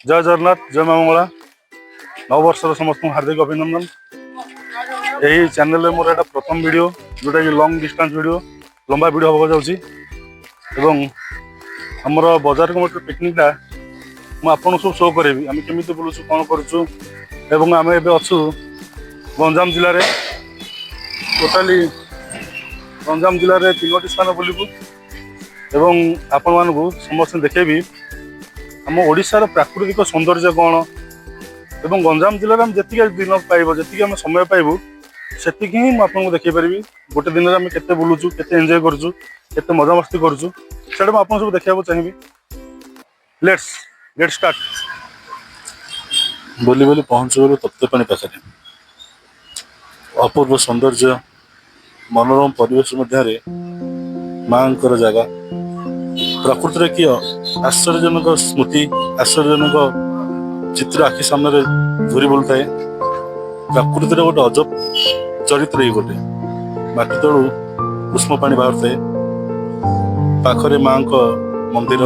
जय जगन्नाथ जय माँ मंगला नववर्षर समस्त हार्दिक अभिनंदन। यही चैनल में मोर प्रथम वीडियो जोटा कि लॉन्ग डिस्टेंस वीडियो लंबा वीडियो होगा जाउची एवं हमर बाजार को मोटर पिकनिकटा मु आपन सब शो करेबी आम केमिति बुलुछु कोन करूछु एवं आम एबे अछु गंजाम जिले रे टोटाली गंजाम जिले रे 3टी स्थान बुलिबु एवं आपण मानकु समस्त देखेबी आम ओडिशार प्राकृतिक सौंदर्य कौन एवं गंजाम जिले में जी दिन पाइब जी आम समय पाइबु सेति ही मुझे देखी पारि गोटे दिन में केते बुलुचु केते एंजॉय करूछु केते मजा मस्ती करूछु सेटा मैं आपन सब देखा चाहिए। Let's get start. बोली बोली पहुँच गलु तप्तपाणी पाखे अपूर्व सौंदर्य मनोरम परिवेश मध्य माँ जगह प्रकृति की आश्चर्यजनक स्मृति आश्चर्यजनक चित्र आखि सामने घूरी बुलता है। प्रकृति गोटे अजब चरित्र ही गोटे माटी तलू उष्म पानी बाहर थाए पाखरे माँ को मंदिर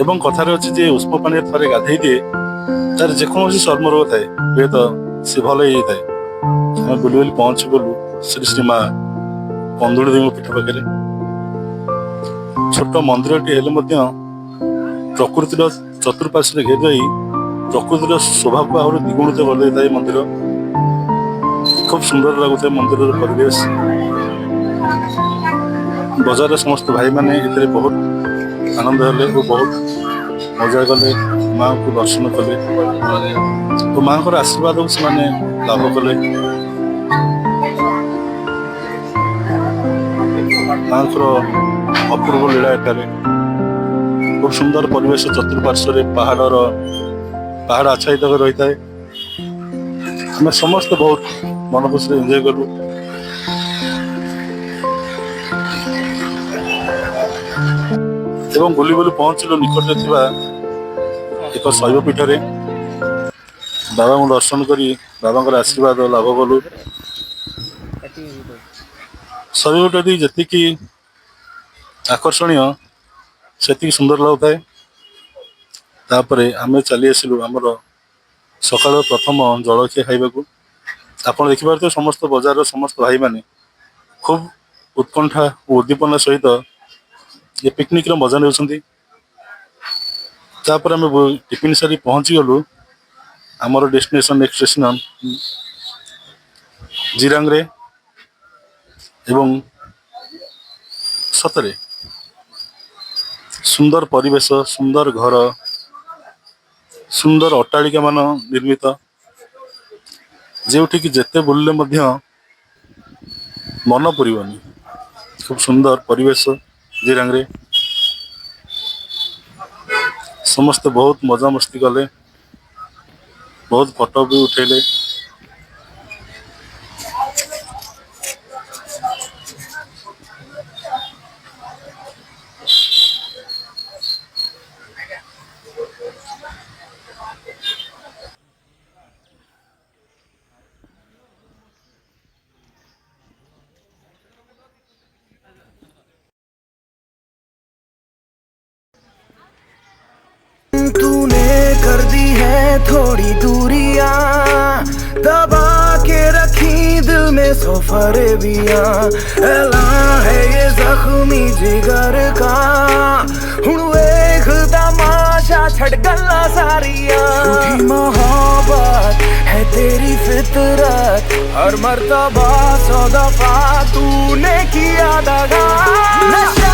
एवं कथार अच्छी जे उष्म पानी थे गाधे दिए तार जेकोसी चर्म रोग थाए हुए तो सी भल ही थाए। आम बुली बुली पहुँच गलु श्री श्री माँ कंदुड़ी देवी पीठ पाखे छोट मंदिर टी प्रकृतिर चतुर्पार्श्व घेर रही प्रकृतिर शोभा को आहरी द्विगुणित कर मंदिर खूब सुंदर लगुता है मंदिर परिवेश। बजार समस्त भाई मैंने इतने बहुत आनंद हेले और बहुत मजा कले माँ को दर्शन कले तो माँ को आशीर्वाद को से लाभ कले माँ अपूर्व लीला एठारे खूब सुंदर परिवेश चतुर्पार्श्व पहाड़ आच्छादित रही है। आम समस्त बहुत मन खुशी एंजॉय करूँ एवं बुली बुली पहुँचलु निकट एक शैव पीठ बाबा को दर्शन करी बाबा आशीर्वाद लाभ कलु। शैव पीठ जी आकर्षणीय से सुंदर लगुता है। तापरे आमे चली आसिलु आमर सकाळ प्रथम जलखिया खाइबाकू आपण देखिपारे समस्त बजार समस्त भाई माने खूब उत्कंठा और उद्दीपना सहित ये पिकनिक रो मजा नेउछंती। तापर आमे टिफिन सारी पहुंची गलु आमर डेस्टिनेशन नेक्स्ट स्टेशन जिरांग रे एवं सतरे सुंदर परिवेश सुंदर घर सुंदर अट्टालिका मान निर्मित जोठी कि जेते बुलले मध्य मन पुरबनी खूब सुंदर परिवेश जिरांग रे समस्त बहुत मजा मस्ती कले बहुत फोटो भी उठेले। तूने कर दी है थोड़ी दूरियां दबा के रखी दिल में सौ फरेबियां ऐलान है ये जख्मी जिगर का हुण वेख तमाशा छड़ गल्ला सारियां झूठी मोहब्बत है तेरी फितरत हर मर्तबा 100 दफा तूने किया दगा नशा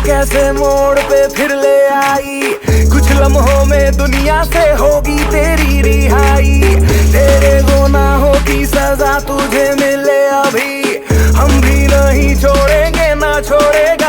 कैसे मोड़ पे फिर ले आई, कुछ लम्हों में दुनिया से होगी तेरी रिहाई। तेरे गुनाहों की सजा तुझे मिले अभी, हम भी नहीं छोड़ेंगे ना छोड़ेंगे